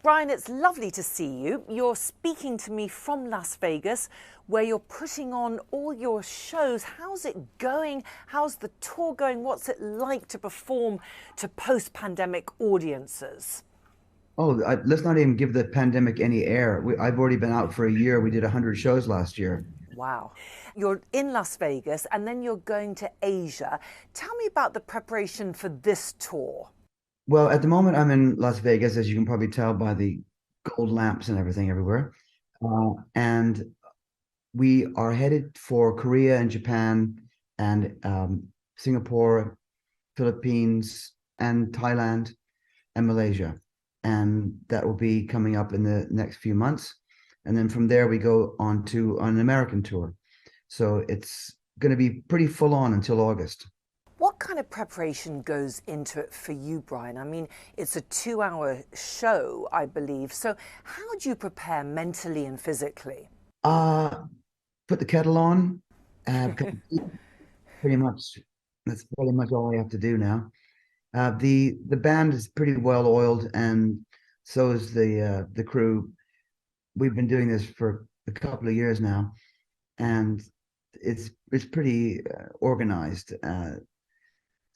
Bryan, it's lovely to see you. You're speaking to me from Las Vegas, where you're putting on all your shows. How's it going? How's the tour going? What's it like to perform to post-pandemic audiences? Let's not even give the pandemic any air. I've already been out for a year. We did 100 shows last year. Wow. You're in Las Vegas and then you're going to Asia. Tell me about the preparation for this tour. Well, at the moment, I'm in Las Vegas, as you can probably tell by the gold lamps and everything everywhere. And we are headed for Korea and Japan and Singapore, Philippines, and Thailand and Malaysia. And that will be coming up in the next few months. And then from there, we go on to an American tour. So it's going to be pretty full on until August. What kind of preparation goes into it for you, Bryan? I mean, it's a 2-hour show, I believe. So how do you prepare mentally and physically? Uh, Put the kettle on, pretty much. That's pretty much all I have to do now. The band is pretty well oiled, and so is the crew. We've been doing this for a couple of years now, and it's pretty organized.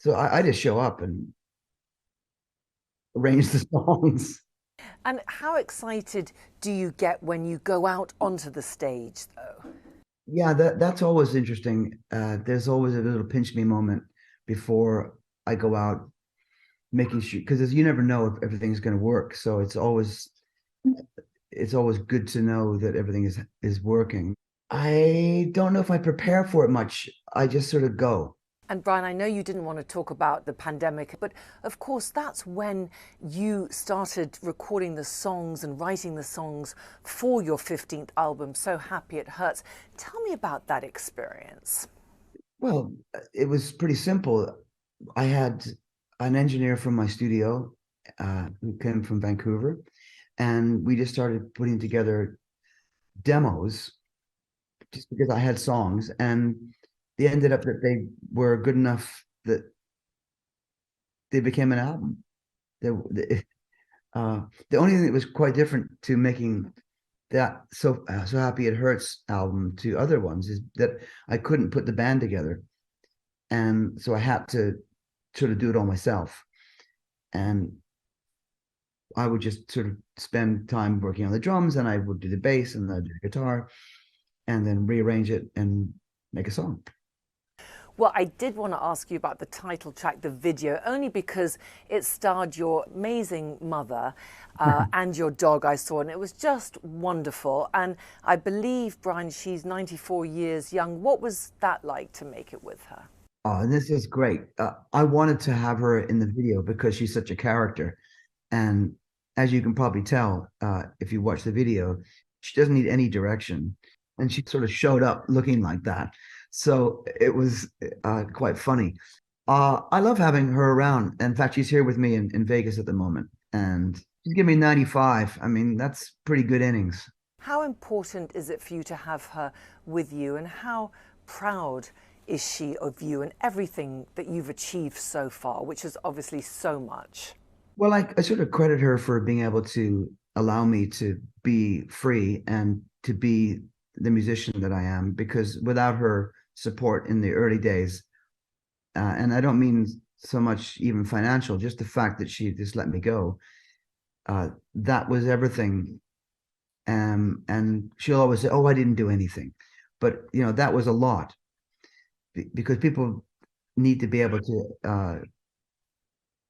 So I just show up and arrange the songs. And how excited do you get when you go out onto the stage, though? Yeah, that's always interesting. There's always a little pinch me moment before I go out, making sure because you never know if everything's going to work. So it's always good to know that everything is working. I don't know if I prepare for it much. I just sort of go. And Bryan, I know you didn't want to talk about the pandemic, but of course that's when you started recording the songs and writing the songs for your 15th album, So Happy It Hurts. Tell me about that experience. Well, it was pretty simple. I had an engineer from my studio who came from Vancouver, and we just started putting together demos just because I had songs, and they ended up that they were good enough that they became an album. The only thing that was quite different to making that so happy it hurts album to other ones is that I couldn't put the band together, and so I had to sort of do it all myself. And I would just sort of spend time working on the drums, and I would do the bass, and I'd do the guitar, and then rearrange it and make a song. Well, I did want to ask you about the title track, the video, only because it starred your amazing mother and your dog I saw, and it was just wonderful. And I believe, Bryan, she's 94 years young. What was that like to make it with her? Oh, and this is great. I wanted to have her in the video because she's such a character. And as you can probably tell, if you watch the video, she doesn't need any direction. And she sort of showed up looking like that. So it was quite funny. I love having her around. In fact, she's here with me in Vegas at the moment. And she's giving me 95. I mean, that's pretty good innings. How important is it for you to have her with you, and how proud is she of you and everything that you've achieved so far, which is obviously so much? Well, I sort of credit her for being able to allow me to be free and to be the musician that I am, because without her support in the early days, and I don't mean so much even financial, just the fact that she just let me go, that was everything. And she'll always say, "Oh, I didn't do anything," but that was a lot because people need to be able to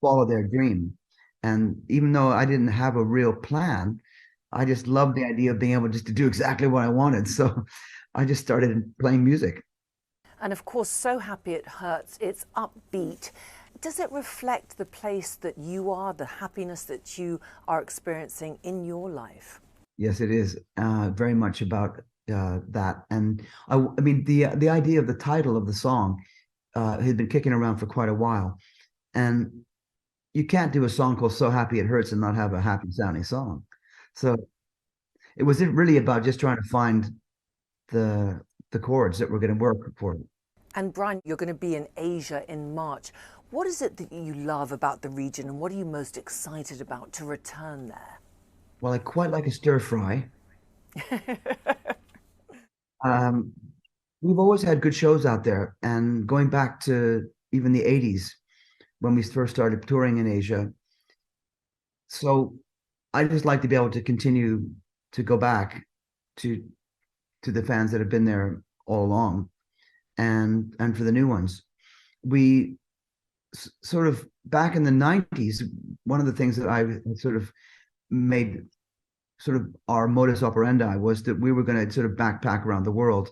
follow their dream. And even though I didn't have a real plan, I just loved the idea of being able just to do exactly what I wanted. So I just started playing music. And of course, So Happy It Hurts, it's upbeat. Does it reflect the place that you are, the happiness that you are experiencing in your life? Yes, it is very much about that. And I mean, the idea of the title of the song had been kicking around for quite a while. And you can't do a song called So Happy It Hurts and not have a happy sounding song. So it was really about just trying to find the chords that were going to work for it. And Bryan, you're going to be in Asia in March. What is it that you love about the region, and what are you most excited about to return there? Well, I quite like a stir fry. Um, we've always had good shows out there, and going back to even the 80s when we first started touring in Asia. So I just like to be able to continue to go back to the fans that have been there all along, and for the new ones. We sort of back in the 90s, one of the things that I sort of made sort of our modus operandi was that we were going to sort of backpack around the world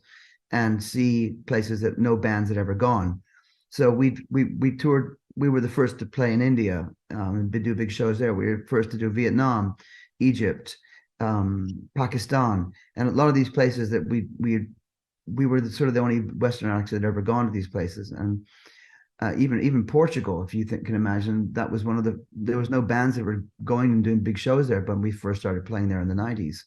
and see places that no bands had ever gone. So we toured. We were the first to play in India and do big shows there. We were first to do Vietnam, Egypt, Pakistan, and a lot of these places that we were sort of the only Western acts that had ever gone to these places. And even Portugal, if you can imagine, that was one of the there was no bands that were going and doing big shows there when we first started playing there in the 90s.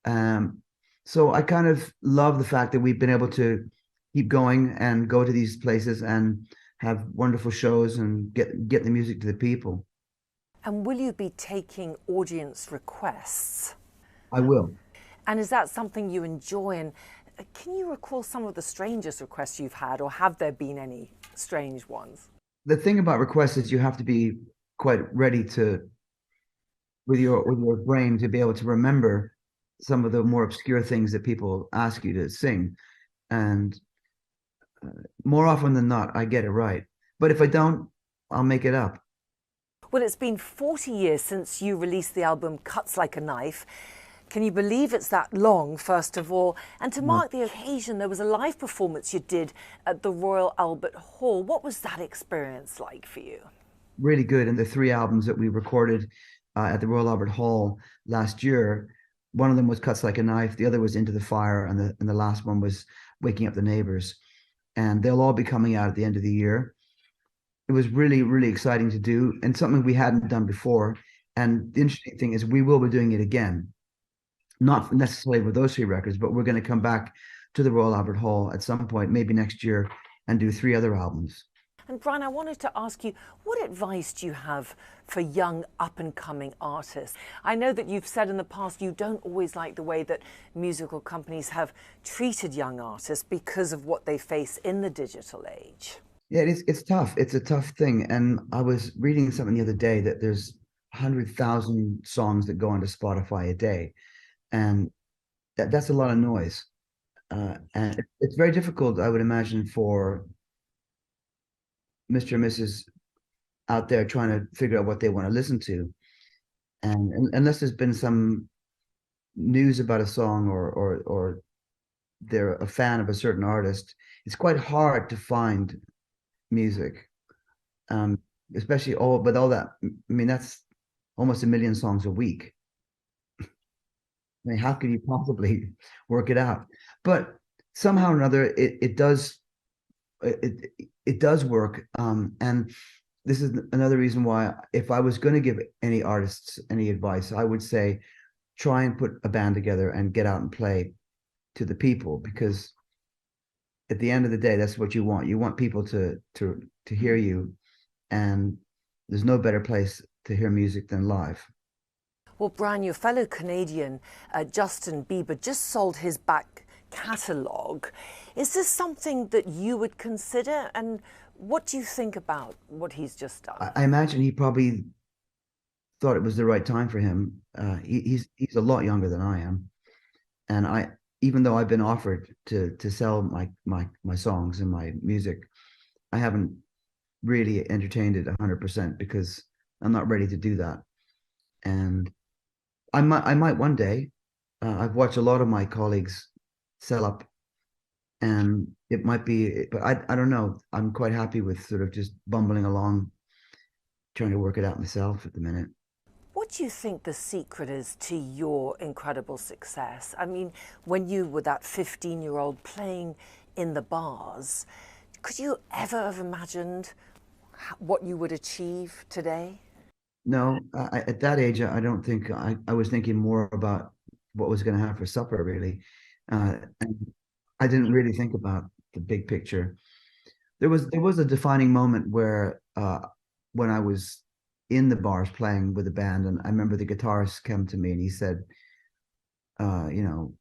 Um, so I kind of love the fact that we've been able to keep going and go to these places and have wonderful shows and get the music to the people. And will you be taking audience requests? I will. And is that something you enjoy? And can you recall some of the strangest requests you've had, or have there been any strange ones? The thing about requests is you have to be quite ready to with your brain to be able to remember some of the more obscure things that people ask you to sing. And more often than not, I get it right. But if I don't, I'll make it up. Well, it's been 40 years since you released the album Cuts Like a Knife. Can you believe it's that long, first of all? And to Uh, mark the occasion, there was a live performance you did at the Royal Albert Hall. What was that experience like for you? Really good. And the three albums that we recorded at the Royal Albert Hall last year, one of them was Cuts Like a Knife, the other was Into the Fire, and the last one was Waking Up the Neighbors. And they'll all be coming out at the end of the year. It was really, really exciting to do and something we hadn't done before. And the interesting thing is we will be doing it again, not necessarily with those three records, but we're going to come back to the Royal Albert Hall at some point, maybe next year, and do three other albums. And Bryan, I wanted to ask you, what advice do you have for young up and coming artists? I know that you've said in the past you don't always like the way that musical companies have treated young artists because of what they face in the digital age. Yeah, it's tough. It's a tough thing. And I was reading something the other day that there's 100,000 songs that go onto Spotify a day. And that's a lot of noise. And it's very difficult, I would imagine, for Mr. and Mrs. out there trying to figure out what they want to listen to. And unless there's been some news about a song or they're a fan of a certain artist, it's quite hard to find music. Um, Especially all with all that. I mean, that's almost a million songs a week. I mean, how could you possibly work it out? But somehow or another, it does work. And this is another reason why, if I was going to give any artists any advice, I would say try and put a band together and get out and play to the people, because at the end of the day, that's what you want. You want people to hear you, and there's no better place to hear music than live. Well, Bryan, your fellow Canadian, Justin Bieber, just sold his back catalogue. Is this something that you would consider? And what do you think about what he's just done? I imagine he probably thought it was the right time for him. He's a lot younger than I am, and I even though I've been offered to sell my songs and my music, I haven't really entertained it 100% because I'm not ready to do that. And I might one day. I've watched a lot of my colleagues sell up, and it might be, but I don't know. I'm quite happy with sort of just bumbling along, trying to work it out myself at the minute. What do you think the secret is to your incredible success? I mean, when you were that 15-year-old playing in the bars, could you ever have imagined what you would achieve today? No, at that age, I don't think I was thinking more about what was going to have for supper, really. And I didn't really think about the big picture. There was a defining moment where when I was in the bars playing with the band. And I remember the guitarist came to me and he said, you know,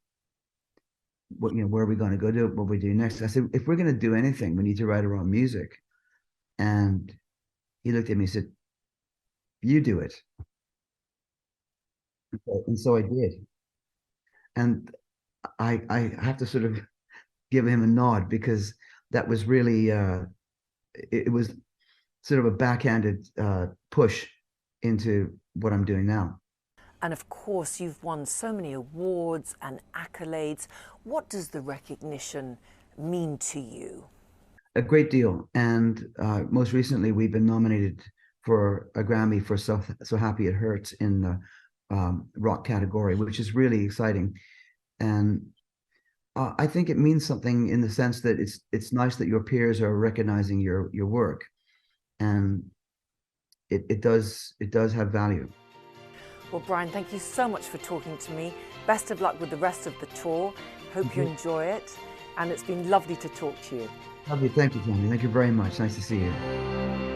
where are we going to go do what we do next? I said, if we're going to do anything, we need to write our own music. And he looked at me and said, you do it. And so I did. And I have to sort of give him a nod because that was really, it was sort of a backhanded push into what I'm doing now. And of course, you've won so many awards and accolades. What does the recognition mean to you? A great deal. And most recently, we've been nominated for a Grammy for So Happy It Hurts in the rock category, which is really exciting. And I think it means something in the sense that it's nice that your peers are recognizing your work, and it does have value. Well, Bryan, thank you so much for talking to me. Best of luck with the rest of the tour. Hope you enjoy it. And it's been lovely to talk to you. Lovely. Thank you, Tania. Thank you very much. Nice to see you.